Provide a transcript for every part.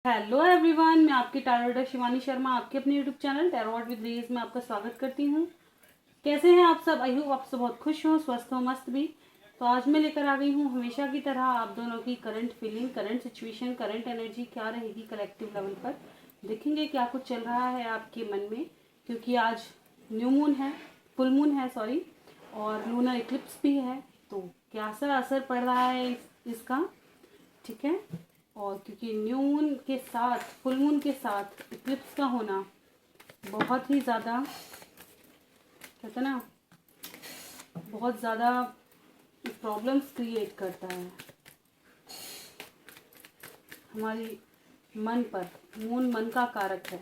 Hello everyone, मैं आपकी tarot reader Shivani Sharma आपके अपने यूट्यूब चैनल टैरोट विद रीज में आपका स्वागत करती हूँ। कैसे हैं आप सब? आई होप आप सब बहुत खुश हो, स्वस्थ हो, मस्त भी। तो आज मैं लेकर आ गई हूँ हमेशा की तरह आप दोनों की current feeling, current situation, current energy क्या रहेगी कलेक्टिव लेवल पर। देखेंगे क्या कुछ चल रहा है आपके मन में, क्योंकि आज न्यू मून है, फुल मून है सॉरी, और लूनर इक्लिप्स भी है। तो क्या सा असर पड़ रहा है इसका, ठीक है। और क्योंकि न्यू मून के साथ, फुल मून के साथ इक्लिप्स का होना बहुत ही ज़्यादा, कहते हैं ना, बहुत ज़्यादा प्रॉब्लम्स क्रिएट करता है हमारी मन पर। मून मन का कारक है।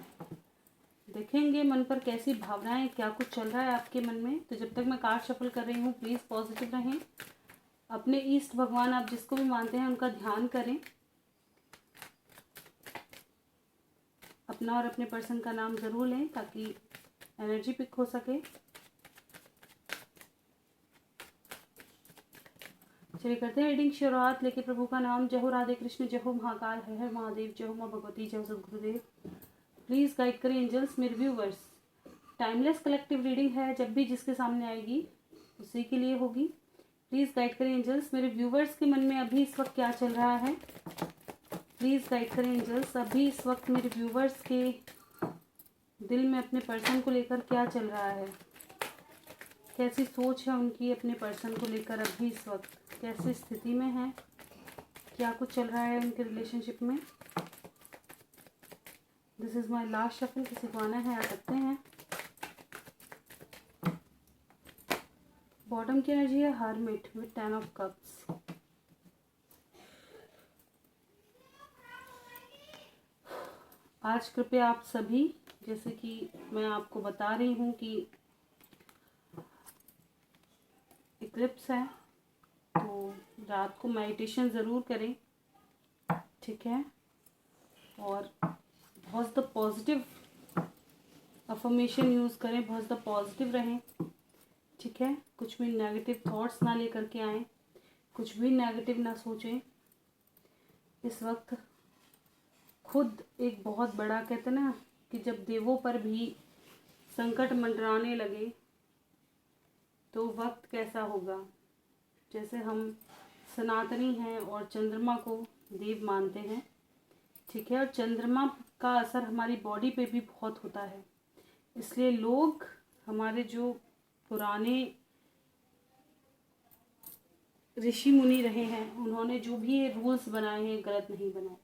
देखेंगे मन पर कैसी भावनाएं, क्या कुछ चल रहा है आपके मन में। तो जब तक मैं कार्ड शफल कर रही हूँ, प्लीज़ पॉजिटिव रहें। अपने ईष्ट भगवान, आप जिसको भी मानते हैं, उनका ध्यान करें। अपना और अपने पर्सन का नाम ज़रूर लें ताकि एनर्जी पिक हो सके। चलिए करते हैं रीडिंग। शुरुआत लेके प्रभु का नाम। जय हो राधे कृष्ण, जय हो महाकाल, हर महादेव, जय हो माँ भगवती, जय हो सदगुरुदेव। प्लीज़ गाइड करें एंजल्स मेरे व्यूवर्स। टाइमलेस कलेक्टिव रीडिंग है, जब भी जिसके सामने आएगी उसी के लिए होगी। प्लीज़ गाइड करें एंजल्स मेरे व्यूवर्स के मन में अभी इस वक्त क्या चल रहा है। प्लीज़ गाइड करें एंजल्स अभी इस वक्त मेरे व्यूवर्स के दिल में अपने पर्सन को लेकर क्या चल रहा है। कैसी सोच है उनकी अपने पर्सन को लेकर अभी इस वक्त, कैसी स्थिति में है, क्या कुछ चल रहा है उनके रिलेशनशिप में। This is my last shuffle. किसी को आना है आ सकते हैं। बॉटम की एनर्जी है हर्मिट विद 10 ऑफ कप्स। आज कृपया आप सभी, जैसे कि मैं आपको बता रही हूँ कि इक्लिप्स है, तो रात को मेडिटेशन ज़रूर करें, ठीक है। और बहुत ज़्यादा पॉजिटिव अफर्मेशन यूज़ करें, बहुत ज़्यादा पॉजिटिव रहें, ठीक है। कुछ भी नेगेटिव थॉट्स ना लेकर के आएँ, कुछ भी नेगेटिव ना सोचें। इस वक्त खुद एक बहुत बड़ा, कहते ना कि जब देवों पर भी संकट मंडराने लगे तो वक्त कैसा होगा। जैसे हम सनातनी हैं और चंद्रमा को देव मानते हैं, ठीक है, और चंद्रमा का असर हमारी बॉडी पे भी बहुत होता है। इसलिए लोग, हमारे जो पुराने ऋषि मुनि रहे हैं, उन्होंने जो भी ये रूल्स बनाए हैं गलत नहीं बनाए।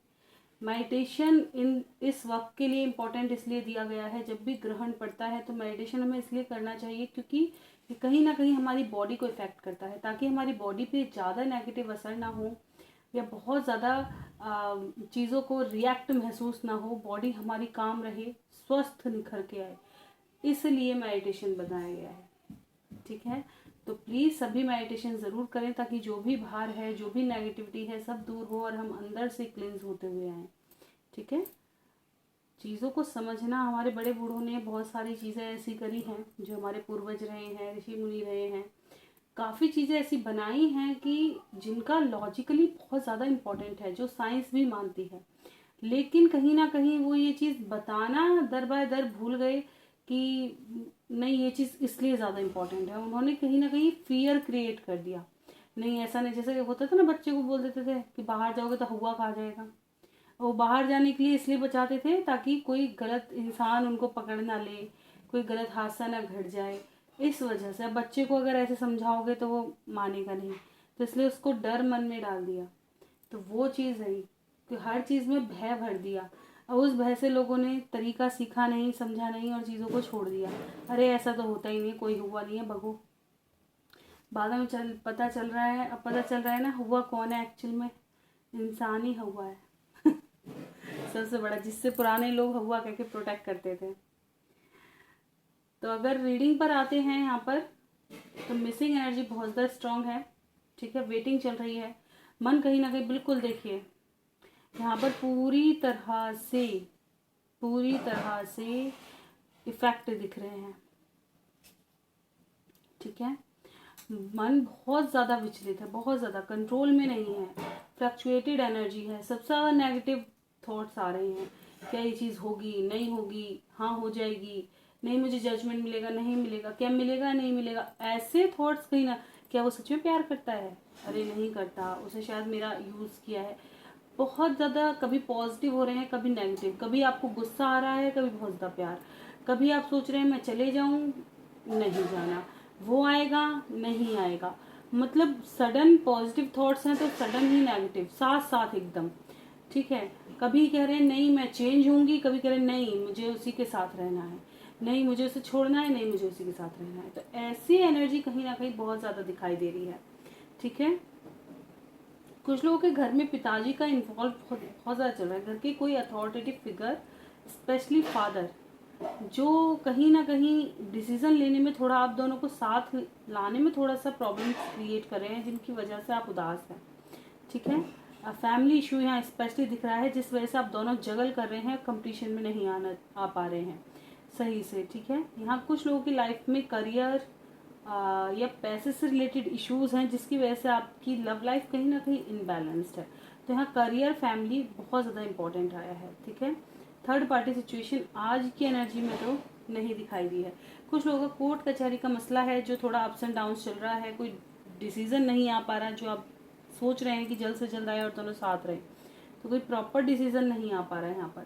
मेडिटेशन इस वक्त के लिए इम्पोर्टेंट इसलिए दिया गया है, जब भी ग्रहण पड़ता है तो मेडिटेशन हमें इसलिए करना चाहिए क्योंकि ये कहीं ना कहीं हमारी बॉडी को इफ़ेक्ट करता है, ताकि हमारी बॉडी पे ज़्यादा नेगेटिव असर ना हो या बहुत ज़्यादा चीज़ों को रिएक्ट महसूस ना हो, बॉडी हमारी काम रहे, स्वस्थ निखर के आए। इसलिए मेडिटेशन बनाया गया है, ठीक है। तो प्लीज़ सभी मेडिटेशन ज़रूर करें ताकि जो भी भार है, जो भी नेगेटिविटी है, सब दूर हो और हम अंदर से क्लींस होते हुए आएँ, ठीक है। चीज़ों को समझना, हमारे बड़े बूढ़ों ने बहुत सारी चीज़ें ऐसी करी हैं, जो हमारे पूर्वज रहे हैं, ऋषि मुनि रहे हैं, काफ़ी चीज़ें ऐसी बनाई हैं कि जिनका लॉजिकली बहुत ज़्यादा इम्पोर्टेंट है, जो साइंस भी मानती है। लेकिन कहीं ना कहीं वो ये चीज़ बताना दर बाय दर भूल गए कि नहीं, ये चीज़ इसलिए ज़्यादा इम्पोर्टेंट है। उन्होंने कहीं ना कहीं फियर क्रिएट कर दिया। नहीं ऐसा नहीं, जैसे होता था ना, बच्चे को बोल देते थे कि बाहर जाओगे तो हुआ खा जाएगा। वो बाहर जाने के लिए इसलिए बचाते थे ताकि कोई गलत इंसान उनको पकड़ ना ले, कोई गलत हादसा ना घट जाए। इस वजह से अब बच्चे को अगर ऐसे समझाओगे तो वो मानेगा नहीं, तो इसलिए उसको डर मन में डाल दिया। तो वो चीज़ है कि हर चीज़ में भय भर दिया। और उस भय से लोगों ने तरीका सीखा नहीं, समझा नहीं और चीज़ों को छोड़ दिया। अरे ऐसा तो होता ही नहीं, कोई हुआ नहीं है, भगो। बाद में पता चल रहा है, अब पता चल रहा है ना हुआ कौन है एक्चुअल में, इंसान ही हुआ है। सबसे बड़ा, जिससे पुराने लोग हुआ कह के प्रोटेक्ट करते थे। तो अगर रीडिंग पर आते हैं यहाँ पर, तो मिसिंग एनर्जी बहुत ज़्यादा स्ट्रांग है, ठीक है। वेटिंग चल रही है, मन कहीं ना कहीं, बिल्कुल देखिए यहाँ पर पूरी तरह से इफेक्ट दिख रहे हैं, ठीक है। मन बहुत ज़्यादा विचलित है, बहुत ज़्यादा कंट्रोल में नहीं है, फ्लक्चुएटेड एनर्जी है, सबसे ज़्यादा नेगेटिव थॉट्स आ रहे हैं, क्या ये चीज़ होगी नहीं होगी, हाँ हो जाएगी, नहीं मुझे जजमेंट मिलेगा नहीं मिलेगा, क्या मिलेगा नहीं मिलेगा, ऐसे थॉट्स कहीं ना, क्या वो सच में प्यार करता है, अरे नहीं करता, उसे शायद मेरा यूज़ किया है। बहुत ज़्यादा कभी पॉजिटिव हो रहे हैं कभी नेगेटिव, कभी आपको गुस्सा आ रहा है कभी बहुत ज़्यादा प्यार, कभी आप सोच रहे हैं मैं चले जाऊं, नहीं जाना, वो आएगा नहीं आएगा, मतलब सडन पॉजिटिव थॉट्स हैं तो सडन ही नेगेटिव, साथ साथ एकदम। ठीक है, कभी कह रहे हैं नहीं मैं चेंज होंगी, कभी कह रहे हैं नहीं मुझे उसी के साथ रहना है, नहीं मुझे उसे छोड़ना है, नहीं मुझे उसी के साथ रहना है। तो ऐसी एनर्जी कहीं ना कहीं बहुत ज़्यादा दिखाई दे रही है। ठीक है, कुछ लोगों के घर में पिताजी का इन्वॉल्व बहुत ज़्यादा चल रहा है, घर के कोई अथॉरिटेटिव फिगर, स्पेशली फादर, जो कहीं ना कहीं डिसीजन लेने में थोड़ा आप दोनों को साथ लाने में थोड़ा सा प्रॉब्लम क्रिएट कर रहे हैं, जिनकी वजह से आप उदास हैं। ठीक है, फैमिली इशू यहाँ स्पेशली दिख रहा है, जिस वजह से आप दोनों जगल कर रहे हैं, कंपटीशन में नहीं आ पा रहे हैं सही से। ठीक है, यहाँ कुछ लोगों की लाइफ में करियर या पैसे से रिलेटेड इश्यूज हैं, जिसकी वजह से आपकी लव लाइफ कहीं ना कहीं इनबैलेंस्ड है। तो यहाँ करियर फैमिली बहुत ज़्यादा इंपॉर्टेंट आया है। ठीक है, थर्ड पार्टी सिचुएशन आज की एनर्जी में तो नहीं दिखाई दी है। कुछ लोगों का कोर्ट कचहरी का मसला है जो थोड़ा अप्स एंड डाउन चल रहा है, कोई डिसीजन नहीं आ पा रहा, जो आप सोच रहे हैं कि जल्द से जल्द आए और दोनों साथ रहे, तो कोई प्रॉपर डिसीजन नहीं आ पा रहा है यहाँ पर।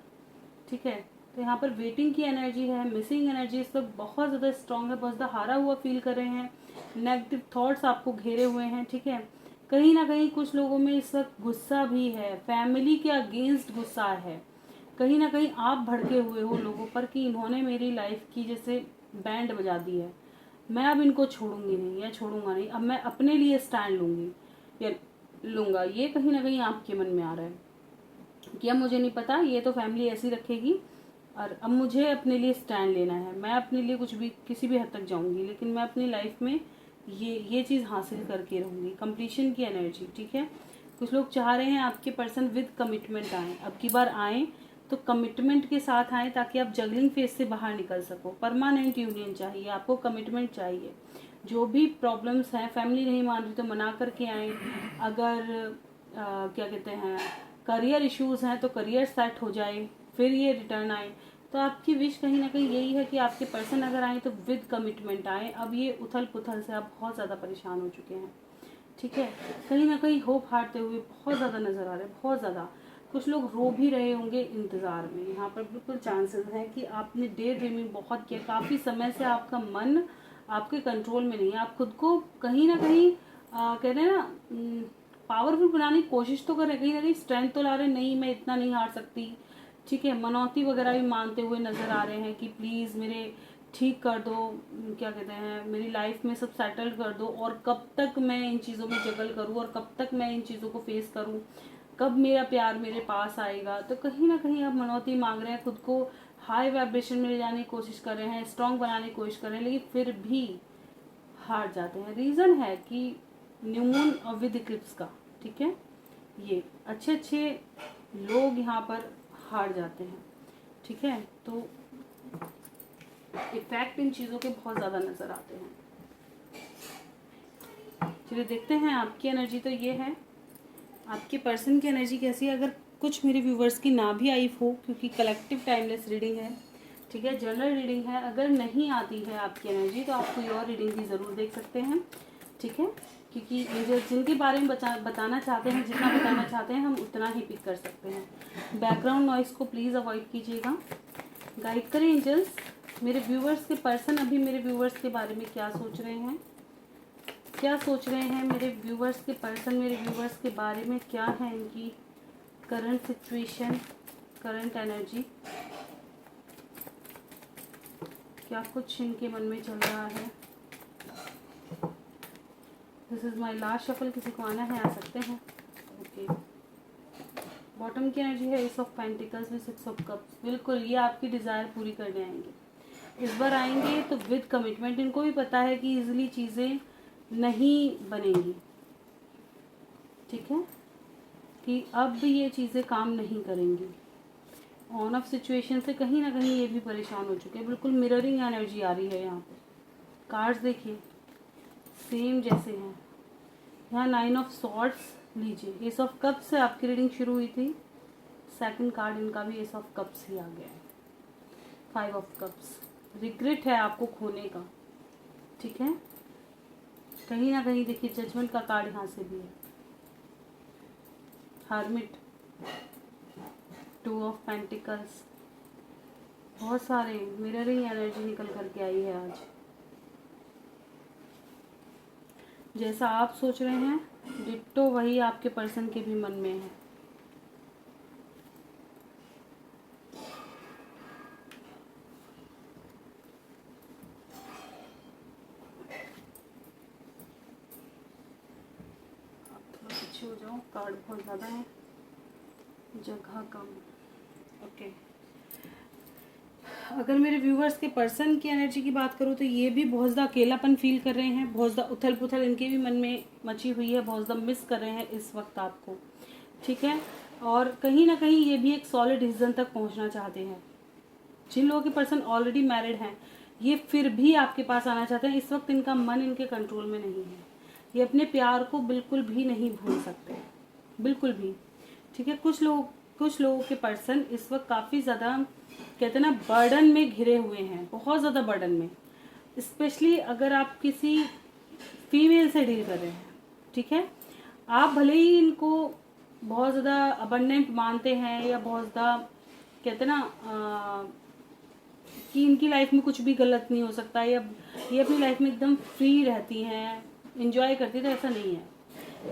ठीक है, तो यहाँ पर वेटिंग की एनर्जी है, मिसिंग एनर्जी इस वक्त बहुत ज़्यादा स्ट्रांग है, बहुत ज़्यादा हारा हुआ फील कर रहे हैं, नेगेटिव थॉट्स आपको घेरे हुए हैं। ठीक है, कहीं ना कहीं कुछ लोगों में इस वक्त गुस्सा भी है, फैमिली के अगेंस्ट गुस्सा है, कहीं ना कहीं आप भड़के हुए हो लोगों पर कि इन्होंने मेरी लाइफ की जैसे बैंड बजा दी है, मैं अब इनको छोड़ूंगी नहीं या छोड़ूंगा नहीं, अब मैं अपने लिए स्टैंड लूंगी या लूंगा, ये कहीं ना कहीं आपके मन में आ रहा है कि अब मुझे नहीं पता, ये तो फैमिली ऐसी रखेगी और अब मुझे अपने लिए स्टैंड लेना है, मैं अपने लिए कुछ भी किसी भी हद तक जाऊंगी, लेकिन मैं अपनी लाइफ में ये चीज़ हासिल करके रहूंगी, कंप्लीशन की एनर्जी। ठीक है, कुछ लोग चाह रहे हैं आपके पर्सन विद कमिटमेंट आए, अब की बार आए तो कमिटमेंट के साथ आए ताकि आप जगलिंग फेज से बाहर निकल सको। परमानेंट यूनियन चाहिए आपको, कमिटमेंट चाहिए। जो भी प्रॉब्लम्स हैं, फैमिली नहीं मान रही तो मना करके आए, अगर क्या कहते हैं करियर इश्यूज हैं तो करियर सेट हो जाए फिर ये रिटर्न आए। तो आपकी विश कहीं ना कहीं यही है कि आपके पर्सन अगर आए तो विद कमिटमेंट आए। अब ये उथल पुथल से आप बहुत ज़्यादा परेशान हो चुके हैं। ठीक है, कहीं ना कहीं होप हारते हुए बहुत ज़्यादा नज़र आ रहे हैं, बहुत ज़्यादा। कुछ लोग रो भी रहे होंगे इंतज़ार में, यहाँ पर बिल्कुल चांसेस हैं कि आपने डे ड्रीमिंग बहुत किया, काफ़ी समय से आपका मन आपके कंट्रोल में नहीं है, आप खुद को कहीं ना कहीं कहते हैं ना पावरफुल बनाने की कोशिश तो कर रहे हैं, कहीं ना कहीं स्ट्रेंथ तो ला रहे हैं, नहीं मैं इतना नहीं हार सकती। ठीक है, मनौती वगैरह भी मानते हुए नज़र आ रहे हैं कि प्लीज़ मेरे ठीक कर दो, क्या कहते हैं मेरी लाइफ में सब सेटल कर दो, और कब तक मैं इन चीज़ों में जगल करूँ और कब तक मैं इन चीज़ों को फेस करूँ, कब मेरा प्यार मेरे पास आएगा। तो कहीं ना कहीं आप मनौती मांग रहे हैं, खुद को हाई वाइब्रेशन में ले जाने की कोशिश कर रहे हैं, स्ट्रॉन्ग बनाने की कोशिश कर रहे हैं, लेकिन फिर भी हार जाते हैं। रीज़न है कि न्यू मून और विद इक्लिप्स का। ठीक है, ये अच्छे अच्छे लोग यहाँ पर हार जाते हैं। ठीक है, तो इफेक्ट इन चीज़ों के बहुत ज़्यादा नज़र आते हैं। चलिए देखते हैं आपकी एनर्जी तो ये है, आपके पर्सन की एनर्जी कैसी है। अगर कुछ मेरे व्यूवर्स की ना भी आई हो, क्योंकि कलेक्टिव टाइमलेस रीडिंग है, ठीक है, जनरल रीडिंग है, अगर नहीं आती है आपकी एनर्जी तो आप कोई और रीडिंग भी ज़रूर देख सकते हैं। ठीक है, क्योंकि एंजल्स जिनके बारे में बताना चाहते हैं, जितना बताना चाहते हैं हम उतना ही पिक कर सकते हैं। बैकग्राउंड नॉइस को प्लीज़ अवॉइड कीजिएगा। गाइड करें एंजल्स, मेरे व्यूवर्स के पर्सन अभी मेरे व्यूवर्स के बारे में क्या सोच रहे हैं, क्या सोच रहे हैं मेरे व्यूवर्स के पर्सन, मेरे व्यूवर्स के बारे में क्या है इनकी करंट सिचुएशन, करंट एनर्जी, क्या कुछ इनके मन में चल रहा है। This is my last shuffle, किसी को आना है आ सकते हैं। ओके, बॉटम की एनर्जी है S of pentacles with six of cups. बिल्कुल ये आपकी डिज़ायर पूरी करने आएंगे, इस बार आएंगे तो विद कमिटमेंट। इनको भी पता है कि इजीली चीज़ें नहीं बनेंगी। ठीक है, कि अब ये चीज़ें काम नहीं करेंगी। ऑन ऑफ सिचुएशन से कहीं ना कहीं ये भी परेशान हो चुके हैं। बिल्कुल मिररिंग एनर्जी आ रही है यहाँ पर। कार्ड्स देखिए सेम जैसे हैं। यहाँ 9 ऑफ सॉर्ड्स लीजिए, एस ऑफ कप से आपकी रीडिंग शुरू हुई थी, सेकंड कार्ड इनका भी एस ऑफ कप्स ही आ गया है, 5 ऑफ कप्स। रिग्रेट है आपको खोने का, ठीक है, कहीं ना कहीं देखिए जजमेंट का कार्ड यहाँ से भी है, हर्मिट, 2 ऑफ पेंटिकल्स, बहुत सारे मिररिंग एनर्जी निकल करके आई है आज। जैसा आप सोच रहे हैं डिट्टो वही आपके पर्सन के भी मन में है। थोड़ा पीछे हो जाओ, कार्ड बहुत ज़्यादा है, जगह कम। ओके, अगर मेरे व्यूवर्स के पर्सन की एनर्जी की बात करूँ तो ये भी बहुत ज़्यादा अकेलापन फील कर रहे हैं, बहुत ज़्यादा उथल पुथल इनके भी मन में मची हुई है, बहुत ज़्यादा मिस कर रहे हैं इस वक्त आपको, ठीक है। और कहीं ना कहीं ये भी एक सॉलिड डिसीजन तक पहुंचना चाहते हैं। जिन लोगों के पर्सन ऑलरेडी मैरिड हैं ये फिर भी आपके पास आना चाहते हैं। इस वक्त इनका मन इनके कंट्रोल में नहीं है, ये अपने प्यार को बिल्कुल भी नहीं भूल सकते, बिल्कुल भी, ठीक है। कुछ लोगों के पर्सन इस वक्त काफ़ी ज़्यादा कहते हैं ना बर्डन में घिरे हुए हैं, बहुत ज़्यादा बर्डन में, स्पेशली अगर आप किसी फीमेल से डील कर रहे हैं, ठीक है। आप भले ही इनको बहुत ज़्यादा अबंडेंट मानते हैं या बहुत ज़्यादा कहते हैं ना कि इनकी लाइफ में कुछ भी गलत नहीं हो सकता या ये अपनी लाइफ में एकदम फ्री रहती हैं, इंजॉय करती है, तो ऐसा नहीं है।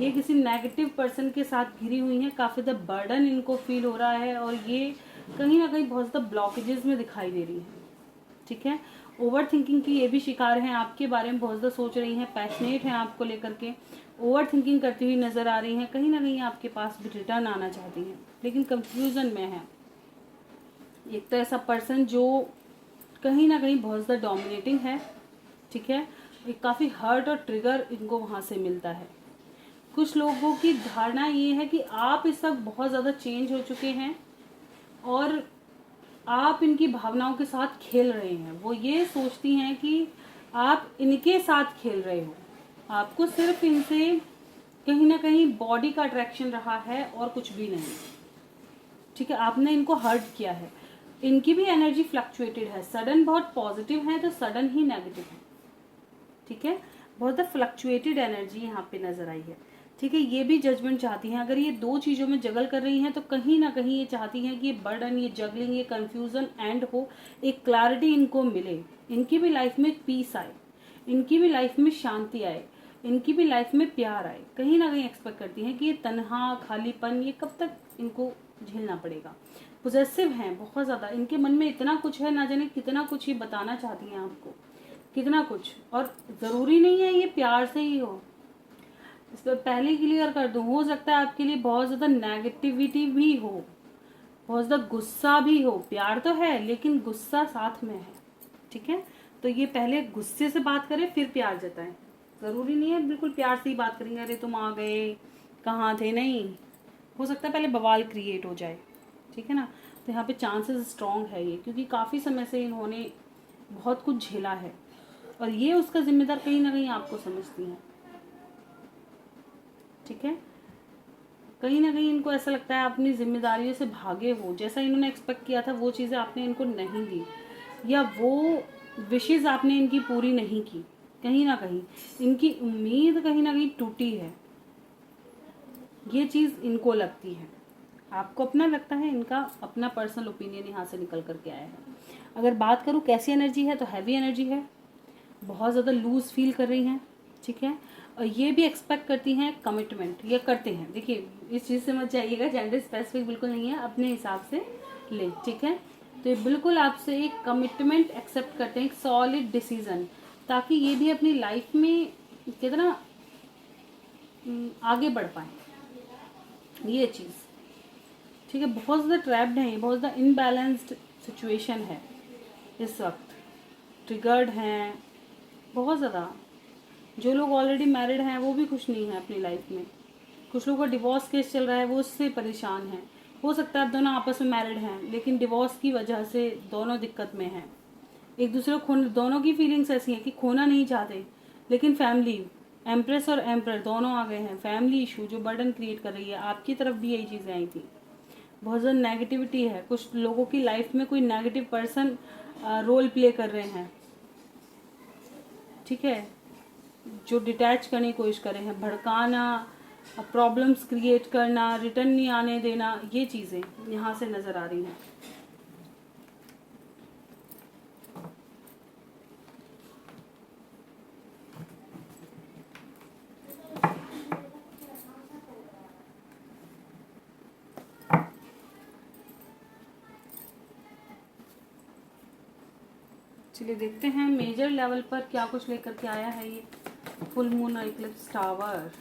ये किसी नेगेटिव पर्सन के साथ घिरी हुई हैं, काफ़ी ज़्यादा बर्डन इनको फील हो रहा है और ये कहीं ना कहीं बहुत ज़्यादा ब्लॉकेजेस में दिखाई दे रही है, ठीक है। ओवर थिंकिंग की ये भी शिकार हैं, आपके बारे में बहुत ज़्यादा सोच रही हैं, पैशनेट हैं आपको लेकर के, ओवर थिंकिंग करती हुई नज़र आ रही हैं, कहीं ना कहीं आपके पास भी रिटर्न आना चाहती हैं लेकिन कंफ्यूजन में है। एक तो ऐसा पर्सन जो कहीं ना कहीं बहुत ज़्यादा डोमिनेटिंग है, ठीक है, एक काफ़ी हर्ट और ट्रिगर इनको वहाँ से मिलता है। कुछ लोगों की धारणा ये है कि आप इस वक्त बहुत ज़्यादा चेंज हो चुके हैं और आप इनकी भावनाओं के साथ खेल रहे हैं। वो ये सोचती हैं कि आप इनके साथ खेल रहे हो, आपको सिर्फ इनसे कहीं ना कहीं बॉडी का अट्रैक्शन रहा है और कुछ भी नहीं, ठीक है। आपने इनको हर्ट किया है। इनकी भी एनर्जी फ्लक्चुएटेड है, सडन बहुत पॉजिटिव है तो सडन ही नेगेटिव है, ठीक है। बहुत फ्लक्चुएटेड एनर्जी यहाँ पे नजर आई है, ठीक है। ये भी जजमेंट चाहती हैं, अगर ये दो चीज़ों में जगल कर रही हैं तो कहीं ना कहीं ये चाहती हैं कि ये बर्डन, ये जगलिंग, ये कंफ्यूजन एंड हो, एक क्लैरिटी इनको मिले, इनकी भी लाइफ में पीस आए, इनकी भी लाइफ में शांति आए, इनकी भी लाइफ में प्यार आए। कहीं ना कहीं एक्सपेक्ट करती हैं कि ये तन्हा खालीपन ये कब तक इनको झेलना पड़ेगा। पोजेसिव हैं बहुत ज़्यादा, इनके मन में इतना कुछ है, ना जाने कितना कुछ ये बताना चाहती हैं आपको, कितना कुछ, और ज़रूरी नहीं है ये प्यार से ही हो। इस पर पहले क्लियर कर दूँ, हो सकता है आपके लिए बहुत ज़्यादा नेगेटिविटी भी हो, बहुत ज़्यादा गुस्सा भी हो, प्यार तो है लेकिन गुस्सा साथ में है, ठीक है। तो ये पहले गुस्से से बात करें फिर प्यार जताएं, ज़रूरी नहीं है बिल्कुल प्यार से ही बात करेंगे, अरे तुम आ गए कहाँ थे, नहीं, हो सकता है पहले बवाल क्रिएट हो जाए, ठीक है ना। तो यहाँ पे चांसेस स्ट्रॉन्ग है ये, क्योंकि काफ़ी समय से इन्होंने बहुत कुछ झेला है और ये उसका जिम्मेदार कहीं ना कहीं आपको समझती हैं, ठीक है। कहीं ना कहीं इनको ऐसा लगता है अपनी जिम्मेदारियों से भागे हो, जैसा इन्होंने एक्सपेक्ट किया था वो चीज़ें आपने इनको नहीं दी या वो विशेज़ आपने इनकी पूरी नहीं की, कहीं ना कहीं इनकी उम्मीद कहीं ना कहीं टूटी है, ये चीज़ इनको लगती है। आपको अपना लगता है, इनका अपना पर्सनल ओपिनियन यहाँ से निकल करके आया है। अगर बात करूँ कैसी एनर्जी है तो हैवी एनर्जी है, बहुत ज़्यादा लूज फील कर रही हैं, ठीक है। और ये भी एक्सपेक्ट करती हैं कमिटमेंट, ये करते हैं, देखिए इस चीज़ से मत जाइएगा, जेंडर स्पेसिफिक बिल्कुल नहीं है, अपने हिसाब से ले, ठीक है। तो ये बिल्कुल आपसे एक कमिटमेंट एक्सेप्ट करते हैं, एक सॉलिड डिसीजन, ताकि ये भी अपनी लाइफ में कितना आगे बढ़ पाए, ये चीज़, ठीक है। बहुत ज़्यादा ट्रैप्ड हैं, ये बहुत ज़्यादा इनबैलेंस्ड सिचुएशन है इस वक्त, ट्रिगर्ड हैं बहुत ज़्यादा। जो लोग ऑलरेडी मैरिड हैं वो भी खुश नहीं है अपनी लाइफ में, कुछ लोगों का डिवोर्स केस चल रहा है वो उससे परेशान हैं। हो सकता है आप दोनों आपस में मैरिड हैं लेकिन डिवोर्स की वजह से दोनों दिक्कत में हैं, एक दूसरे को दोनों की फीलिंग्स ऐसी हैं कि खोना नहीं चाहते, लेकिन फैमिली, एम्प्रेस और एम्प्रर दोनों आ गए हैं, फैमिली इशू जो बर्डन क्रिएट कर रही है, आपकी तरफ भी यही चीज़ें आई थी, बहुत ज़्यादा नेगेटिविटी है, कुछ लोगों की लाइफ में कोई नेगेटिव पर्सन रोल प्ले कर रहे हैं, ठीक है, जो डिटैच करने की कोशिश कर रहे हैं, भड़काना, प्रॉब्लम्स क्रिएट करना, रिटर्न नहीं आने देना, ये चीज़ें यहाँ से नज़र आ रही हैं। चलिए देखते हैं मेजर लेवल पर क्या कुछ लेकर के आया है ये full moon Eclipse tower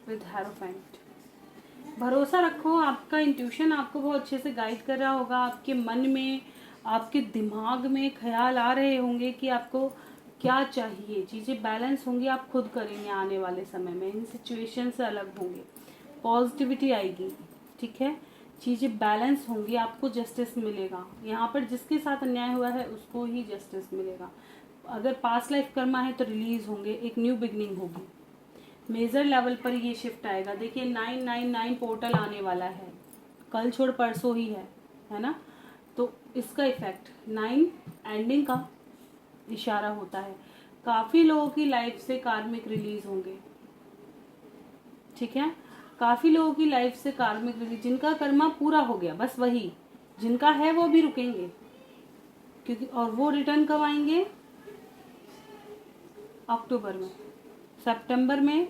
with hierophant. भरोसा रखो, आपका इंट्यूशन आपको बहुत अच्छे से गाइड कर रहा होगा। आपके मन में, आपके दिमाग में ख्याल आ रहे होंगे कि आपको क्या चाहिए, चीज़ें बैलेंस होंगी, आप खुद करेंगे आने वाले समय में, इन सिचुएशन से अलग होंगे, पॉजिटिविटी आएगी, ठीक है, चीज़ें बैलेंस होंगी, आपको जस्टिस मिलेगा। यहाँ पर जिसके साथ अन्याय हुआ है उसको ही जस्टिस मिलेगा। अगर पास्ट लाइफ कर्मा है तो रिलीज होंगे, एक न्यू बिगनिंग होगी। मेजर लेवल पर ये शिफ्ट आएगा। देखिए 999 पोर्टल आने वाला है, कल छोड़ परसों ही है ना, तो इसका इफेक्ट 9 एंडिंग का इशारा होता है। काफ़ी लोगों की लाइफ से कार्मिक रिलीज होंगे, ठीक है, काफ़ी लोगों की लाइफ से कार्मिक रिलीज, जिनका कर्मा पूरा हो गया, बस वही जिनका है वो भी रुकेंगे, क्योंकि और वो रिटर्न कब आएंगे, अक्टूबर में, सितंबर में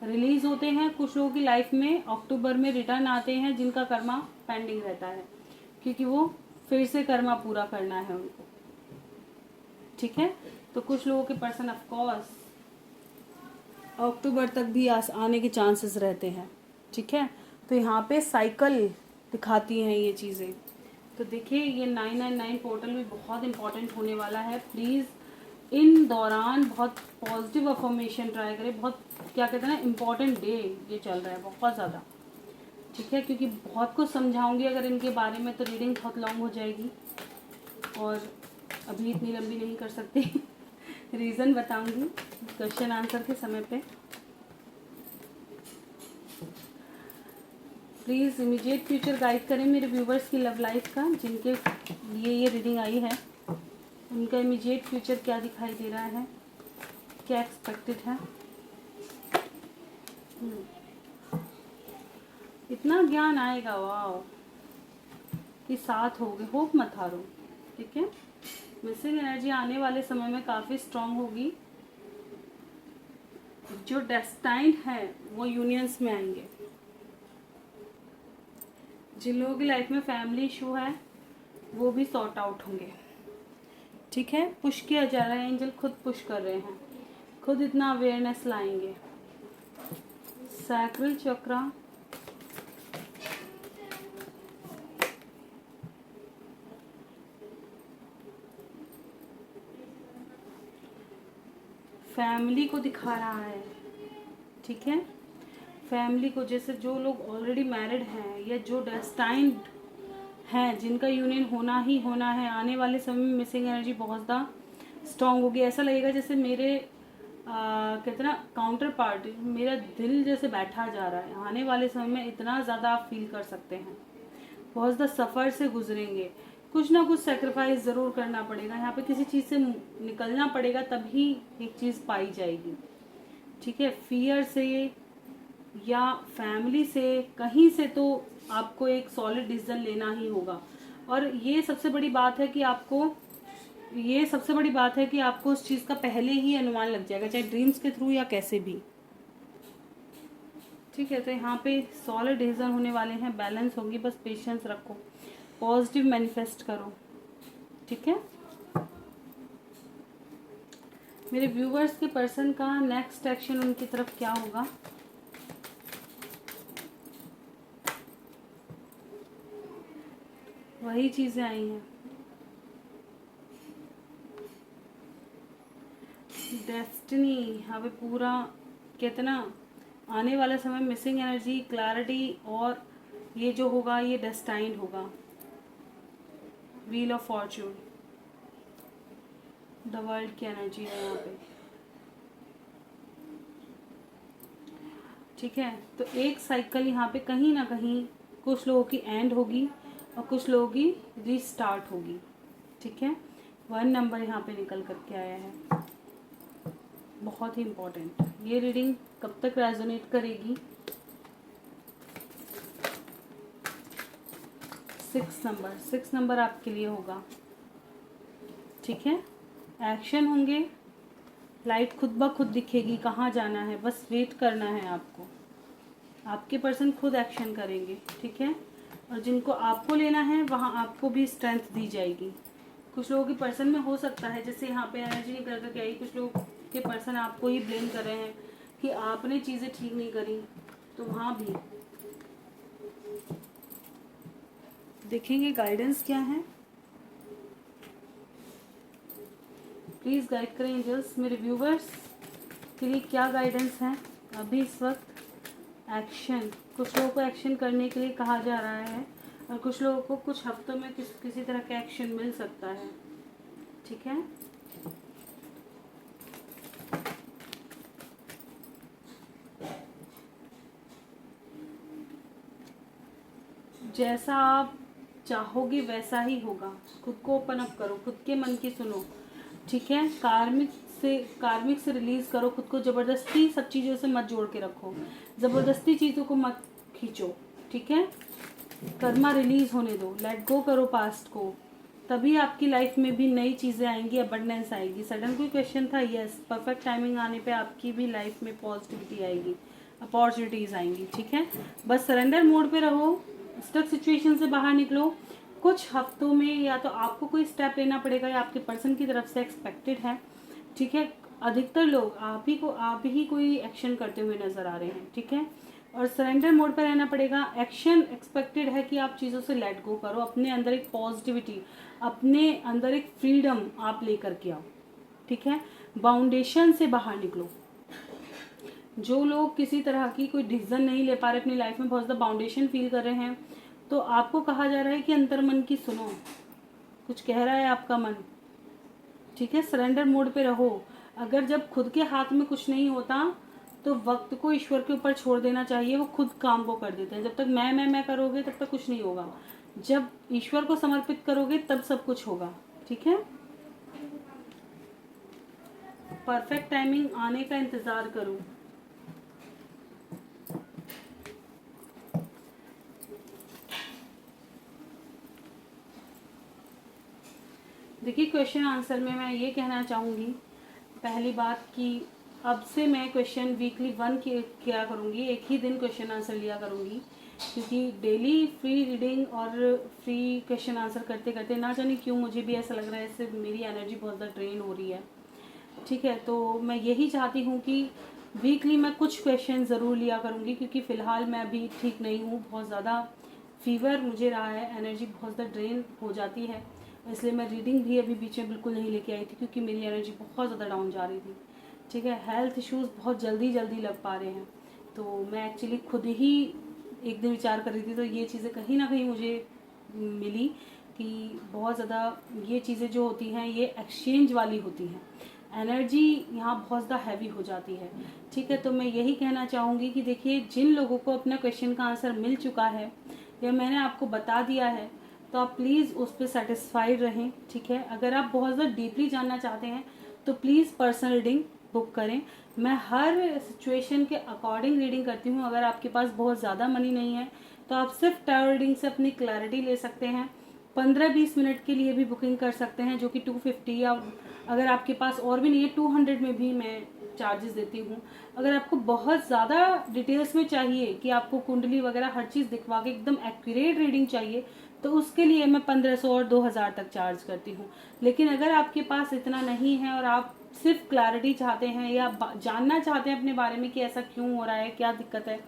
रिलीज होते हैं कुछ लोगों की लाइफ में, अक्टूबर में रिटर्न आते हैं जिनका कर्मा पेंडिंग रहता है, क्योंकि वो फिर से कर्मा पूरा करना है उनको, ठीक है। तो कुछ लोगों के पर्सन ऑफ कोर्स अक्टूबर तक भी आने के चांसेस रहते हैं, ठीक है। तो यहाँ पे साइकिल दिखाती हैं ये चीज़ें। तो देखिए ये 999 पोर्टल भी बहुत इंपॉर्टेंट होने वाला है। प्लीज़ इन दौरान बहुत पॉजिटिव अफर्मेशन ट्राई करें। बहुत क्या कहते हैं ना, इम्पॉर्टेंट डे ये चल रहा है बहुत ज़्यादा, ठीक है, क्योंकि बहुत कुछ समझाऊंगी अगर इनके बारे में तो रीडिंग बहुत लॉन्ग हो जाएगी और अभी इतनी लंबी नहीं कर सकती। रीज़न बताऊंगी क्वेश्चन आंसर के समय पे। प्लीज़ इमीडिएट फ्यूचर गाइड करें मेरे व्यूवर्स की लव लाइफ का, जिनके लिए ये रीडिंग आई है, उनका इमीडिएट फ्यूचर क्या दिखाई दे रहा है, क्या एक्सपेक्टेड है। इतना ज्ञान आएगा, वाह, कि साथ हो गए, होप मत हारो, ठीक है। मिसिंग एनर्जी आने वाले समय में काफ़ी स्ट्रांग होगी। जो डेस्टाइन्ड है वो यूनियंस में आएंगे। जिन लोगों की लाइफ में फैमिली इशू है वो भी सॉर्ट आउट होंगे, ठीक है। पुश किया जा रहा है, एंजल खुद पुश कर रहे हैं, खुद इतना अवेयरनेस लाएंगे। सैक्रल चक्रा, फैमिली को दिखा रहा है, ठीक है। फैमिली को, जैसे जो लोग ऑलरेडी मैरिड हैं या जो डेस्टाइन्ड हैं, जिनका यूनियन होना ही होना है, आने वाले समय में मिसिंग एनर्जी बहुत ज़्यादा स्ट्रांग होगी। ऐसा लगेगा जैसे मेरे कहते ना काउंटर पार्ट, मेरा दिल जैसे बैठा जा रहा है। आने वाले समय में इतना ज़्यादा आप फील कर सकते हैं, बहुत ज़्यादा सफ़र से गुजरेंगे, कुछ ना कुछ सेक्रीफाइस ज़रूर करना पड़ेगा। यहाँ पे किसी चीज़ से निकलना पड़ेगा, तभी एक चीज़ पाई जाएगी, ठीक है। फियर से या फैमिली से, कहीं से तो आपको एक सॉलिड डिसीजन लेना ही होगा। और ये सबसे बड़ी बात है कि आपको उस चीज़ का पहले ही अनुमान लग जाएगा, चाहे ड्रीम्स के थ्रू या कैसे भी, ठीक है। तो यहाँ पे सॉलिड डिसीजन होने वाले हैं, बैलेंस होगी, बस पेशेंस रखो, पॉजिटिव मैनिफेस्ट करो, ठीक है। मेरे व्यूवर्स के पर्सन का नेक्स्ट एक्शन उनकी तरफ क्या होगा, वही चीज़ें आई हैं। डेस्टिनी, यहाँ पे पूरा कहते ना, आने वाला समय मिसिंग एनर्जी, क्लैरिटी, और ये जो होगा ये डेस्टाइन्ड होगा। Wheel of Fortune, the world की एनर्जी है यहाँ पे। ठीक है, तो एक साइकिल यहाँ पे कहीं ना कहीं कुछ लोगों की एंड होगी और कुछ लोगों की रीस्टार्ट होगी। ठीक है, 1 नंबर यहाँ पे निकल करके आया है, बहुत ही इम्पोर्टेंट। ये रीडिंग कब तक रेजोनेट करेगी? 6 नंबर आपके लिए होगा। ठीक है, एक्शन होंगे, लाइट खुद ब खुद दिखेगी, कहाँ जाना है बस वेट करना है आपको, आपके पर्सन खुद एक्शन करेंगे। ठीक है, और जिनको आपको लेना है वहाँ आपको भी स्ट्रेंथ दी जाएगी। कुछ लोगों के पर्सन में हो सकता है, जैसे यहाँ पे एनर्जी नहीं कर करके आई, कुछ लोग के पर्सन आपको ही ब्लेम कर रहे हैं कि आपने चीज़ें ठीक नहीं करी, तो वहाँ भी देखेंगे गाइडेंस क्या है। प्लीज़ गाइड करें एंजल्स, मेरे व्यूवर्स के लिए क्या गाइडेंस है अभी इस वक्त। एक्शन, कुछ लोगों को एक्शन करने के लिए कहा जा रहा है और कुछ लोगों को कुछ हफ्तों में किसी तरह का एक्शन मिल सकता है। ठीक है, जैसा आप चाहोगे वैसा ही होगा। खुद को ओपन अप करो, खुद के मन की सुनो। ठीक है, कार्मिक से रिलीज करो खुद को, ज़बरदस्ती सब चीज़ों से मत जोड़ के रखो, ज़बरदस्ती चीज़ों को मत खींचो। ठीक है, कर्मा रिलीज होने दो, लेट गो करो पास्ट को, तभी आपकी लाइफ में भी नई चीज़ें आएंगी, अबंडेंस आएगी। सडन कोई क्वेश्चन था, यस, परफेक्ट टाइमिंग आने पे आपकी भी लाइफ में पॉजिटिविटी आएगी, अपॉर्चुनिटीज़ आएंगी। ठीक है, बस सरेंडर मोड पे रहो, स्टक सिचुएशन से बाहर निकलो। कुछ हफ्तों में या तो आपको कोई स्टेप लेना पड़ेगा या आपके पर्सन की तरफ से एक्सपेक्टेड है। ठीक है, अधिकतर लोग आप ही कोई एक्शन करते हुए नजर आ रहे हैं। ठीक है, और सरेंडर मोड पर रहना पड़ेगा। एक्शन एक्सपेक्टेड है कि आप चीज़ों से लेट गो करो, अपने अंदर एक पॉजिटिविटी, अपने अंदर एक फ्रीडम आप लेकर के आओ। ठीक है, बाउंडेशन से बाहर निकलो। जो लोग किसी तरह की कोई डिसीजन नहीं ले पा रहे अपनी लाइफ में, बहुत ज़्यादा बाउंडेशन फील कर रहे हैं, तो आपको कहा जा रहा है कि अंतर मन की सुनो, कुछ कह रहा है आपका मन। ठीक है, सरेंडर मोड पे रहो। अगर जब खुद के हाथ में कुछ नहीं होता तो वक्त को ईश्वर के ऊपर छोड़ देना चाहिए, वो खुद काम को कर देते हैं। जब तक मैं करोगे तब तक कुछ नहीं होगा, जब ईश्वर को समर्पित करोगे तब सब कुछ होगा। ठीक है, परफेक्ट टाइमिंग आने का इंतजार करो। देखिए, क्वेश्चन आंसर में मैं ये कहना चाहूँगी, पहली बात कि अब से मैं क्वेश्चन वीकली 1 किया करूँगी, एक ही दिन क्वेश्चन आंसर लिया करूँगी, क्योंकि डेली फ्री रीडिंग और फ्री क्वेश्चन आंसर करते करते ना जाने क्यों मुझे भी ऐसा लग रहा है इससे मेरी एनर्जी बहुत ज़्यादा ड्रेन हो रही है। ठीक है, तो मैं यही चाहती हूँ कि वीकली मैं कुछ क्वेश्चन ज़रूर लिया करूँगी, क्योंकि फ़िलहाल मैं अभी ठीक नहीं हूँ, बहुत ज़्यादा फीवर मुझे रहा है, एनर्जी बहुत ज़्यादा ड्रेन हो जाती है, इसलिए मैं रीडिंग भी अभी बीच में बिल्कुल नहीं लेके आई थी, क्योंकि मेरी एनर्जी बहुत ज़्यादा डाउन जा रही थी। ठीक है, हेल्थ इश्यूज़ बहुत जल्दी लग पा रहे हैं, तो मैं एक्चुअली खुद ही एक दिन विचार कर रही थी, तो ये चीज़ें कहीं ना कहीं मुझे मिली कि बहुत ज़्यादा ये चीज़ें जो होती हैं ये एक्सचेंज वाली होती हैं, एनर्जी यहाँ बहुत ज़्यादा हैवी हो जाती है। ठीक है, तो मैं यही कहना चाहूँगी कि देखिए, जिन लोगों को अपना क्वेश्चन का आंसर मिल चुका है या मैंने आपको बता दिया है, तो आप प्लीज़ उस पर सेटिस्फाइड रहें। ठीक है, अगर आप बहुत ज़्यादा डीपली जानना चाहते हैं तो प्लीज़ पर्सनल रीडिंग बुक करें। मैं हर सिचुएशन के अकॉर्डिंग रीडिंग करती हूँ। अगर आपके पास बहुत ज़्यादा मनी नहीं है तो आप सिर्फ टैरो रीडिंग से अपनी क्लैरिटी ले सकते हैं। 15-20 मिनट के लिए भी बुकिंग कर सकते हैं, जो कि 250, या अगर आपके पास और भी नहीं है 200 में भी मैं चार्जेस देती हूँ। अगर आपको बहुत ज़्यादा डिटेल्स में चाहिए कि आपको कुंडली वगैरह हर चीज़ दिखवा के एकदम एक्यूरेट रीडिंग चाहिए, तो उसके लिए मैं 1500 और 2000 तक चार्ज करती हूँ। लेकिन अगर आपके पास इतना नहीं है और आप सिर्फ क्लैरिटी चाहते हैं या जानना चाहते हैं अपने बारे में कि ऐसा क्यों हो रहा है, क्या दिक्कत है,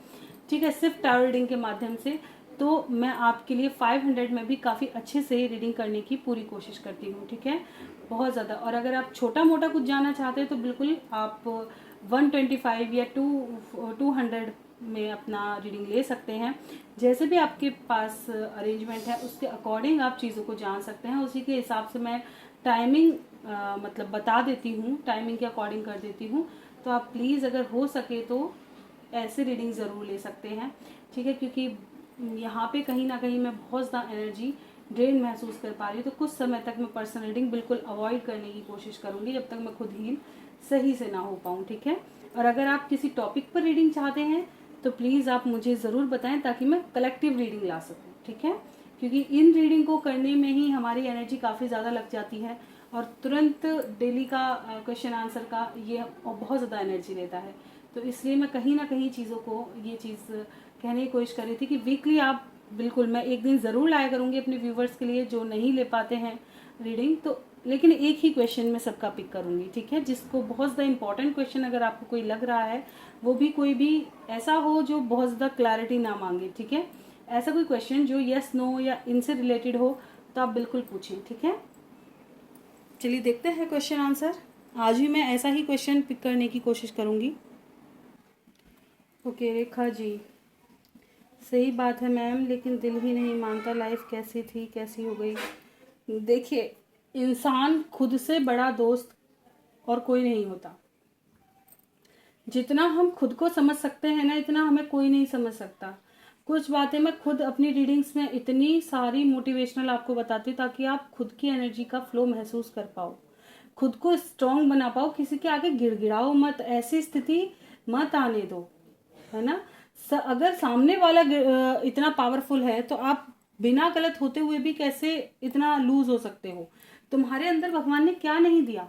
ठीक है, सिर्फ टैरो रीडिंग के माध्यम से, तो मैं आपके लिए 500 में भी काफ़ी अच्छे से रीडिंग करने की पूरी कोशिश करती हूँ। ठीक है, बहुत ज़्यादा। और अगर आप छोटा मोटा कुछ जानना चाहते हैं तो बिल्कुल आप 125 या 200 में अपना रीडिंग ले सकते हैं। जैसे भी आपके पास अरेंजमेंट है उसके अकॉर्डिंग आप चीज़ों को जान सकते हैं। उसी के हिसाब से मैं टाइमिंग मतलब बता देती हूँ, टाइमिंग के अकॉर्डिंग कर देती हूँ। तो आप प्लीज़ अगर हो सके तो ऐसे रीडिंग ज़रूर ले सकते हैं, ठीक है, क्योंकि यहाँ पे कहीं ना कहीं मैं बहुत ज़्यादा एनर्जी ड्रेन महसूस कर पा रही हूँ। तो कुछ समय तक मैं पर्सनल रीडिंग बिल्कुल अवॉइड करने की कोशिश करूँगी जब तक मैं खुद हील सही से ना हो पाऊँ, ठीक है। और अगर आप किसी टॉपिक पर रीडिंग चाहते हैं तो प्लीज़ आप मुझे ज़रूर बताएं ताकि मैं कलेक्टिव रीडिंग ला सकूँ, ठीक है, क्योंकि इन रीडिंग को करने में ही हमारी एनर्जी काफ़ी ज़्यादा लग जाती है और तुरंत डेली का क्वेश्चन आंसर का ये बहुत ज़्यादा एनर्जी लेता है। तो इसलिए मैं कहीं ना कहीं चीज़ों को ये चीज़ कहने की कोशिश कर रही थी कि वीकली आप बिल्कुल, मैं एक दिन ज़रूर लाया करूँगी अपने व्यूवर्स के लिए जो नहीं ले पाते हैं रीडिंग, तो लेकिन एक ही क्वेश्चन में सबका पिक करूँगी, ठीक है, जिसको बहुत ज़्यादा इंपॉर्टेंट क्वेश्चन अगर आपको कोई लग रहा है, वो भी कोई भी ऐसा हो जो बहुत ज़्यादा क्लैरिटी ना मांगे, ठीक है, ऐसा कोई क्वेश्चन जो यस नो या इनसे रिलेटेड हो तो आप बिल्कुल पूछें, ठीक है। चलिए देखते हैं क्वेश्चन आंसर। आज भी मैं ऐसा ही क्वेश्चन पिक करने की कोशिश करूँगी। ओके रेखा जी, सही बात है मैम, लेकिन दिल ही नहीं मानता, लाइफ कैसी थी कैसी हो गई। देखिए, इंसान खुद से बड़ा दोस्त और कोई नहीं होता। जितना हम खुद को समझ सकते हैं ना, इतना हमें कोई नहीं समझ सकता। कुछ बातें मैं खुद अपनी रीडिंग्स में इतनी सारी मोटिवेशनल आपको बताती हूँ ताकि आप खुद की एनर्जी का फ्लो महसूस कर पाओ, खुद को स्ट्रांग बना पाओ, किसी के आगे गिड़गिड़ाओ मत, ऐसी स्थिति मत आने दो, है ना। अगर सामने वाला इतना पावरफुल है तो आप बिना गलत होते हुए भी कैसे इतना लूज हो सकते हो। तुम्हारे अंदर भगवान ने क्या नहीं दिया,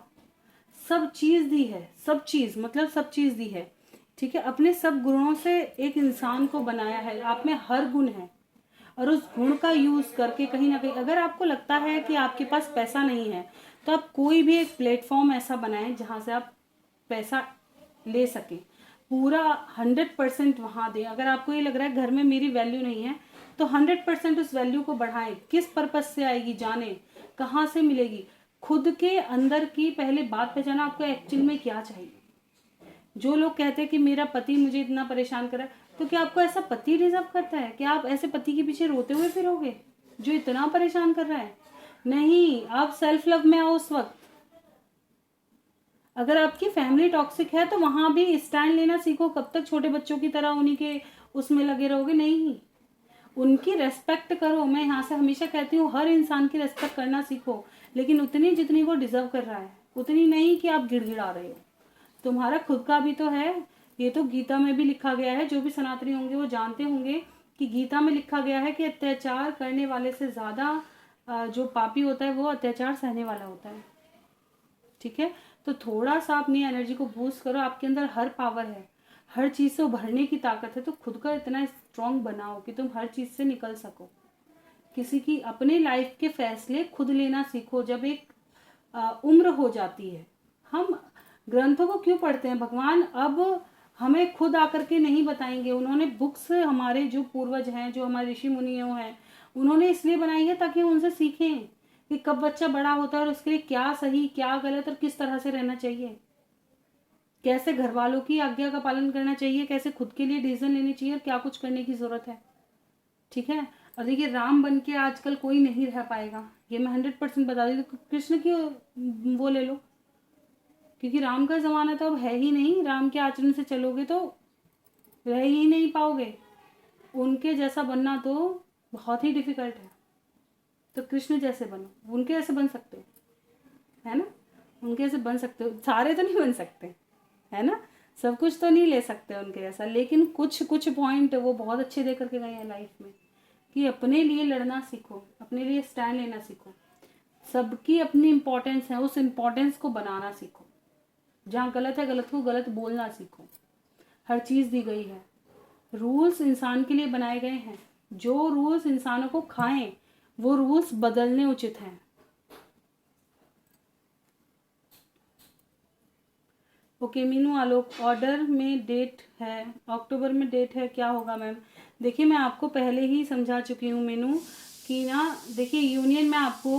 सब चीज दी है, सब चीज मतलब सब चीज दी है, ठीक है। अपने सब गुणों से एक इंसान को बनाया है, आप में हर गुण है और उस गुण का यूज करके कहीं ना कहीं, अगर आपको लगता है कि आपके पास पैसा नहीं है तो आप कोई भी एक प्लेटफॉर्म ऐसा बनाएं जहां से आप पैसा ले सके, पूरा 100% वहां दें। अगर आपको ये लग रहा है घर में मेरी वैल्यू नहीं है तो 100% उस वैल्यू को बढ़ाएं। किस पर्पज से आएगी जाने, कहाँ से मिलेगी, खुद के अंदर की पहले बात पहचाना, आपको एक्चुअल में क्या चाहिए। जो लोग कहते हैं कि मेरा पति मुझे इतना परेशान कर रहा है, तो क्या आपको ऐसा पति डिजर्व करता है? क्या आप ऐसे पति के पीछे रोते हुए फिरोगे जो इतना परेशान कर रहा है? नहीं, आप सेल्फ लव में आओ उस वक्त। अगर आपकी फैमिली टॉक्सिक है तो वहां भी स्टैंड लेना सीखो। कब तक छोटे बच्चों की तरह उन्हीं के उसमें लगे रहोगे? नहीं, उनकी रेस्पेक्ट करो। मैं यहाँ से हमेशा कहती हूँ हर इंसान की रेस्पेक्ट करना सीखो, लेकिन उतनी जितनी वो डिजर्व कर रहा है, उतनी नहीं कि आप गिड़गिड़ा रहे हो। तुम्हारा खुद का भी तो है, ये तो गीता में भी लिखा गया है, जो भी सनातनी होंगे वो जानते होंगे कि गीता में लिखा गया है कि अत्याचार करने वाले से ज्यादा जो पापी होता है वो अत्याचार सहने वाला होता है, ठीक है। तो थोड़ा सा अपनी एनर्जी को बूस्ट करो, आपके अंदर हर पावर है, हर चीज से उभरने की ताकत है, तो खुद का इतना स्ट्रांग बनाओ कि तुम हर चीज से निकल सको। किसी की अपने लाइफ के फैसले खुद लेना सीखो। जब एक उम्र हो जाती है, हम ग्रंथों को क्यों पढ़ते हैं? भगवान अब हमें खुद आकर के नहीं बताएंगे, उन्होंने बुक्स, हमारे जो पूर्वज हैं, जो हमारे ऋषि मुनि हैं, उन्होंने इसलिए बनाई है ताकि हम उनसे सीखें कि कब बच्चा बड़ा होता है और उसके लिए क्या सही क्या गलत और किस तरह से रहना चाहिए, कैसे घर वालों की आज्ञा का पालन करना चाहिए, कैसे खुद के लिए डिसीजन लेने चाहिए और क्या कुछ करने की जरूरत है, ठीक है। और देखिए, राम बन के आजकल कोई नहीं रह पाएगा, ये मैं 100% बता दी। तो कृष्ण की वो ले लो, क्योंकि राम का जमाना तो अब है ही नहीं। राम के आचरण से चलोगे तो रह ही नहीं पाओगे, उनके जैसा बनना तो बहुत ही डिफिकल्ट है। तो कृष्ण जैसे बनो, उनके जैसे बन सकते हो, है ना, उनके जैसे बन सकते हो। सारे तो नहीं बन सकते, है ना, सब कुछ तो नहीं ले सकते उनके जैसा, लेकिन कुछ कुछ पॉइंट वो बहुत अच्छे दे करके गए हैं लाइफ में, कि अपने लिए लड़ना सीखो, अपने लिए स्टैंड लेना सीखो, सबकी अपनी इंपॉर्टेंस है, उस इंपॉर्टेंस को बनाना सीखो। जहाँ गलत है गलत को गलत बोलना सीखो। हर चीज दी गई है, रूल्स इंसान के लिए बनाए गए हैं, जो रूल्स इंसानों को खाएं वो रूल्स बदलने उचित हैं। ओके मीनू आलोक, ऑर्डर में डेट है, अक्टूबर में डेट है, क्या होगा मैम? देखिए, मैं आपको पहले ही समझा चुकी हूँ मीनू कि ना, देखिए यूनियन मैं आपको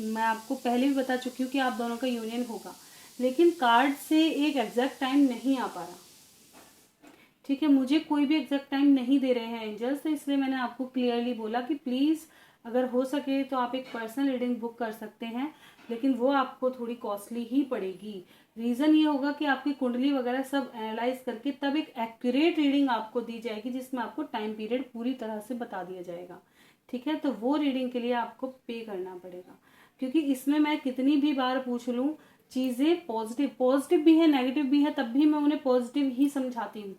मैं आपको पहले भी बता चुकी हूँ कि आप दोनों का यूनियन होगा, लेकिन कार्ड से एक एग्जैक्ट टाइम नहीं आ पा रहा, ठीक है। मुझे कोई भी एग्जैक्ट टाइम नहीं दे रहे हैं एंजल्स, तो इसलिए मैंने आपको क्लियरली बोला कि प्लीज़ अगर हो सके तो आप एक पर्सनल रीडिंग बुक कर सकते हैं। लेकिन वो आपको थोड़ी कॉस्टली ही पड़ेगी। रीज़न ये होगा कि आपकी कुंडली वगैरह सब एनालाइज करके तब एक एक्यूरेट रीडिंग आपको दी जाएगी, जिसमें आपको टाइम पीरियड पूरी तरह से बता दिया जाएगा। ठीक है, तो वो रीडिंग के लिए आपको पे करना पड़ेगा, क्योंकि इसमें मैं कितनी भी बार पूछ लूँ, चीज़ें पॉजिटिव भी है नेगेटिव भी है, तब भी मैं उन्हें पॉजिटिव ही समझाती हूँ,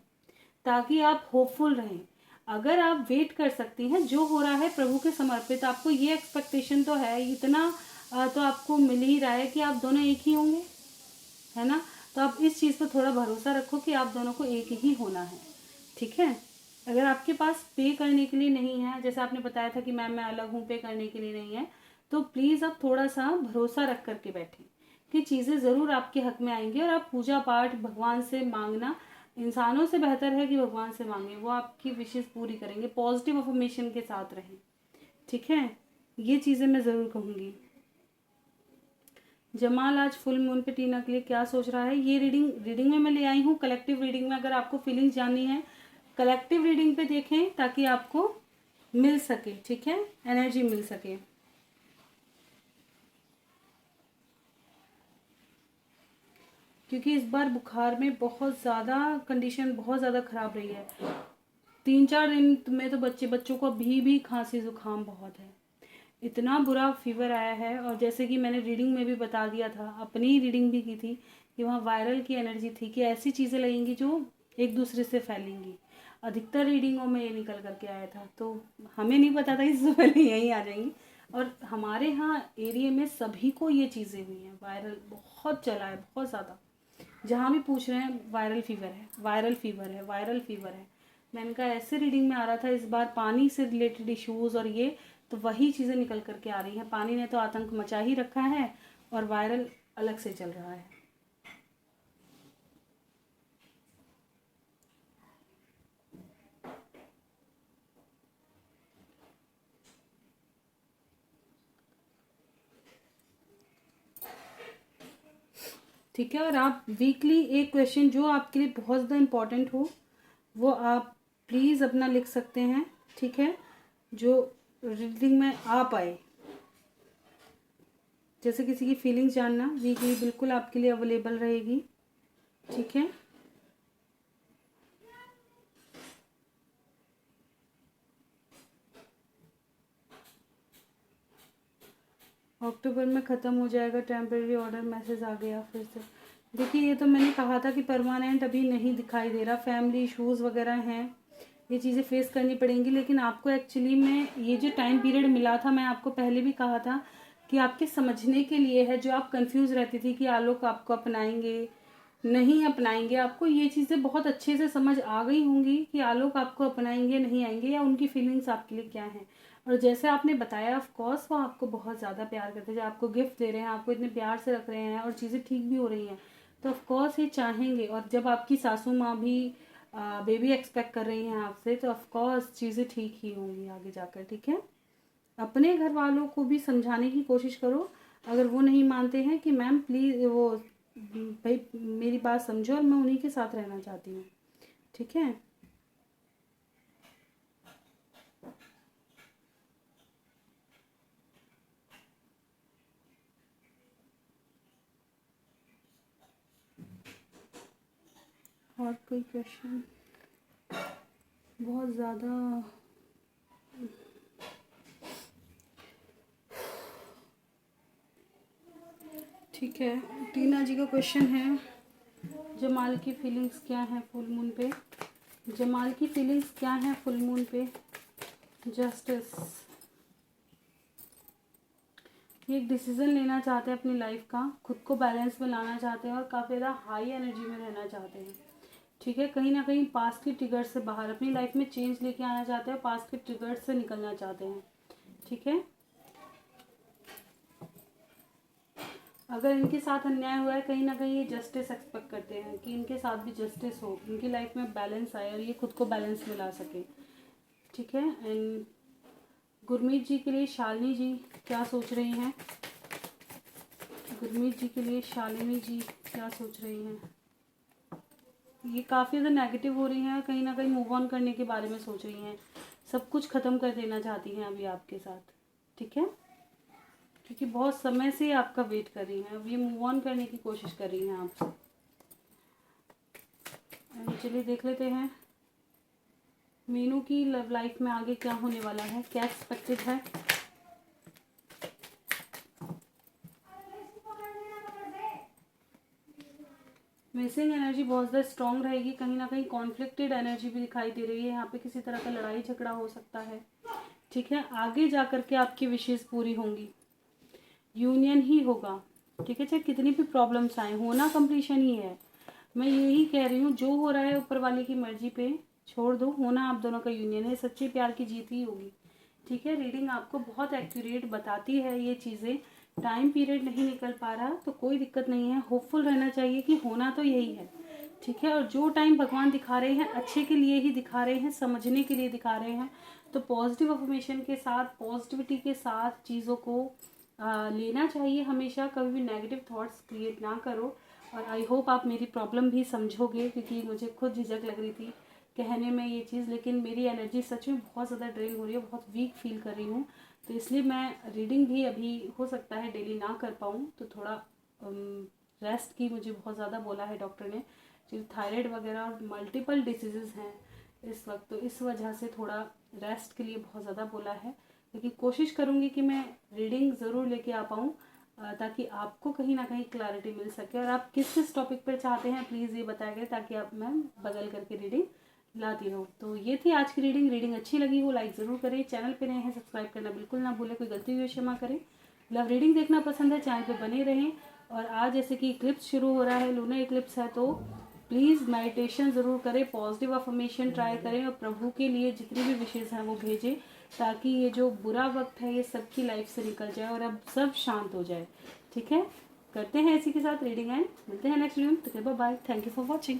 ताकि आप होपफुल रहें। अगर आप वेट कर सकती हैं, जो हो रहा है प्रभु के समर्पित, आपको ये एक्सपेक्टेशन तो है, इतना तो आपको मिल ही रहा है कि आप दोनों एक ही होंगे, है ना। तो आप इस चीज़ पर थोड़ा भरोसा रखो कि आप दोनों को एक ही होना है। ठीक है, अगर आपके पास पे करने के लिए नहीं है, जैसे आपने बताया था कि मैम मैं अलग हूँ, पे करने के लिए नहीं है, तो प्लीज़ आप थोड़ा सा भरोसा रख करके बैठें कि चीज़ें ज़रूर आपके हक में आएंगी। और आप पूजा पाठ भगवान से मांगना, इंसानों से बेहतर है कि भगवान से मांगें, वो आपकी विशेष पूरी करेंगे। पॉजिटिव अफर्मेशन के साथ रहें। ठीक है, ये चीज़ें मैं ज़रूर कहूँगी। जमाल आज फुल मून पे टीना के लिए क्या सोच रहा है, ये रीडिंग में मैं ले आई हूँ। कलेक्टिव रीडिंग में अगर आपको फीलिंग्स जाननी है, कलेक्टिव रीडिंग पे देखें, ताकि आपको मिल सके। ठीक है, एनर्जी मिल सके। क्योंकि इस बार बुखार में बहुत ज़्यादा कंडीशन बहुत ज़्यादा ख़राब रही है। 3-4 दिन में तो बच्चों को अभी भी खांसी जुकाम बहुत है, इतना बुरा फीवर आया है। और जैसे कि मैंने रीडिंग में भी बता दिया था, अपनी रीडिंग भी की थी, कि वहाँ वायरल की एनर्जी थी, कि ऐसी चीज़ें लगेंगी जो एक दूसरे से फैलेंगी। अधिकतर रीडिंगों में ये निकल करके आया था, तो हमें नहीं पता था इससे पहले यहीं आ जाएंगी। और हमारे यहाँ एरिया में सभी को ये चीज़ें हुई हैं, वायरल बहुत चला है, बहुत ज़्यादा। जहाँ भी पूछ रहे हैं वायरल फीवर है, वायरल फीवर है, वायरल फीवर है। मैंने कहा ऐसे रीडिंग में आ रहा था इस बार पानी से रिलेटेड इश्यूज़, और ये तो वही चीज़ें निकल करके आ रही हैं। पानी ने तो आतंक मचा ही रखा है, और वायरल अलग से चल रहा है। ठीक है, और आप वीकली एक क्वेश्चन जो आपके लिए बहुत ज़्यादा इम्पोर्टेंट हो, वो आप प्लीज़ अपना लिख सकते हैं। ठीक है, जो रीडिंग में आ पाए, जैसे किसी की फीलिंग्स जानना, वीकली बिल्कुल आपके लिए अवेलेबल रहेगी। ठीक है, अक्टूबर में ख़त्म हो जाएगा टेम्परेरी ऑर्डर, मैसेज आ गया फिर से। देखिए, ये तो मैंने कहा था कि परमानेंट अभी नहीं दिखाई दे रहा, फैमिली इश्यूज़ वगैरह हैं, ये चीज़ें फेस करनी पड़ेंगी। लेकिन आपको एक्चुअली में ये जो टाइम पीरियड मिला था, मैं आपको पहले भी कहा था कि आपके समझने के लिए है। जो आप कंफ्यूज रहती थी कि आलोक आपको अपनाएंगे नहीं अपनाएंगे, आपको ये चीज़ें बहुत अच्छे से समझ आ गई होंगी कि आलोक आपको अपनाएंगे नहीं आएंगे, या उनकी फीलिंग्स आपके लिए क्या हैं। और जैसे आपने बताया, ऑफ कोर्स वो आपको बहुत ज़्यादा प्यार करते हैं, जो आपको गिफ्ट दे रहे हैं, आपको इतने प्यार से रख रहे हैं, और चीज़ें ठीक भी हो रही हैं, तो ऑफ कोर्स ये चाहेंगे। और जब आपकी सासू माँ भी बेबी एक्सपेक्ट कर रही हैं आपसे, तो ऑफ कोर्स चीज़ें ठीक ही होंगी आगे जाकर। ठीक है, अपने घर वालों को भी समझाने की कोशिश करो, अगर वो नहीं मानते हैं कि मैम प्लीज़ वो भाई मेरी बात समझो, और मैं उन्हीं के साथ रहना चाहती हूँ। ठीक है, और कोई क्वेश्चन? बहुत ज़्यादा ठीक है, टीना जी का क्वेश्चन है, जमाल की फीलिंग्स क्या है फुल मून पे? जमाल की फीलिंग्स क्या है फुल मून पे? जस्टिस, ये एक डिसीजन लेना चाहते हैं अपनी लाइफ का, खुद को बैलेंस में लाना चाहते हैं, और काफ़ी ज़्यादा हाई एनर्जी में रहना चाहते हैं। ठीक है, कहीं ना कहीं पास्ट के ट्रिगर से बाहर अपनी लाइफ में चेंज लेके आना चाहते हैं, पास्ट के ट्रिगर से निकलना चाहते हैं। ठीक है, अगर इनके साथ अन्याय हुआ है, कहीं ना कहीं ये जस्टिस एक्सपेक्ट करते हैं कि इनके साथ भी जस्टिस हो, इनकी लाइफ में बैलेंस आए, और ये खुद को बैलेंस में ला सके। ठीक है, एंड गुरमीत जी के लिए शालिनी जी क्या सोच रही हैं? गुरमीत जी के लिए शालिनी जी क्या सोच रही हैं? ये काफ़ी ज़्यादा नेगेटिव हो रही हैं, कहीं ना कहीं मूव ऑन करने के बारे में सोच रही हैं, सब कुछ ख़त्म कर देना चाहती हैं अभी आपके साथ। ठीक है, क्योंकि बहुत समय से आपका वेट कर रही हैं, अब ये मूव ऑन करने की कोशिश कर रही हैं आपसे। चलिए देख लेते हैं मीनू की लव लाइफ में आगे क्या होने वाला है, क्या एक्सपेक्टेड है। मिसिंग एनर्जी बहुत ज़्यादा स्ट्रॉन्ग रहेगी, कहीं ना कहीं कॉन्फ्लिक्टेड एनर्जी भी दिखाई दे रही है। यहाँ पे किसी तरह का लड़ाई झगड़ा हो सकता है, ठीक है। आगे जा कर के आपकी विशेष पूरी होंगी, यूनियन ही होगा, ठीक है। चाहे कितनी भी प्रॉब्लम्स आए, होना कंप्लीशन ही है। मैं यही कह रही हूँ, जो हो रहा है ऊपर वाले की मर्जी पे छोड़ दो, होना आप दोनों का यूनियन है, सच्चे प्यार की जीत ही होगी, ठीक है। रीडिंग आपको बहुत एक्यूरेट बताती है ये चीज़ें। टाइम पीरियड नहीं निकल पा रहा तो कोई दिक्कत नहीं है, होपफुल रहना चाहिए कि होना तो यही है, ठीक है। और जो टाइम भगवान दिखा रहे हैं अच्छे के लिए ही दिखा रहे हैं, समझने के लिए दिखा रहे हैं। तो पॉजिटिव अफर्मेशन के साथ, पॉजिटिविटी के साथ चीज़ों को लेना चाहिए हमेशा। कभी भी नेगेटिव थॉट्स क्रिएट ना करो। और आई होप आप मेरी प्रॉब्लम भी समझोगे, क्योंकि मुझे खुद झिझक लग रही थी कहने में ये चीज़, लेकिन मेरी एनर्जी सच में बहुत ज़्यादा ड्रेन हो रही है, बहुत वीक फील कर रही हूँ। तो इसलिए मैं रीडिंग भी अभी हो सकता है डेली ना कर पाऊँ, तो थोड़ा रेस्ट की मुझे बहुत ज़्यादा बोला है डॉक्टर ने। जो थायराइड वगैरह और मल्टीपल डिसीज़ हैं इस वक्त, तो इस वजह से थोड़ा रेस्ट के लिए बहुत ज़्यादा बोला है। लेकिन कोशिश करूँगी कि मैं रीडिंग ज़रूर लेके आ पाऊँ, ताकि आपको कहीं ना कहीं क्लैरिटी मिल सके। और आप किस किस टॉपिक पर चाहते हैं प्लीज़ ये बताया करें, ताकि आप मैं बदल करके रीडिंग लाती रहूँ। तो ये थी आज की रीडिंग अच्छी लगी हो लाइक ज़रूर करें, चैनल पे नए हैं सब्सक्राइब करना बिल्कुल ना भूलें, कोई गलती हुई क्षमा करें। लव रीडिंग देखना पसंद है चैनल पे बने रहें। और आज जैसे कि इक्लिप्स शुरू हो रहा है, लूनर इक्लिप्स है, तो प्लीज़ मेडिटेशन ज़रूर करें, पॉजिटिव अफर्मेशन ट्राई करें और प्रभु के लिए जितनी भी विशेष हैं वो भेजें, ताकि ये जो बुरा वक्त है ये सबकी लाइफ से निकल जाए और अब सब शांत हो जाए, ठीक है। करते हैं इसी के साथ रीडिंग एंड मिलते हैं नेक्स्ट वीडियो में। तो bye, thank you for watching.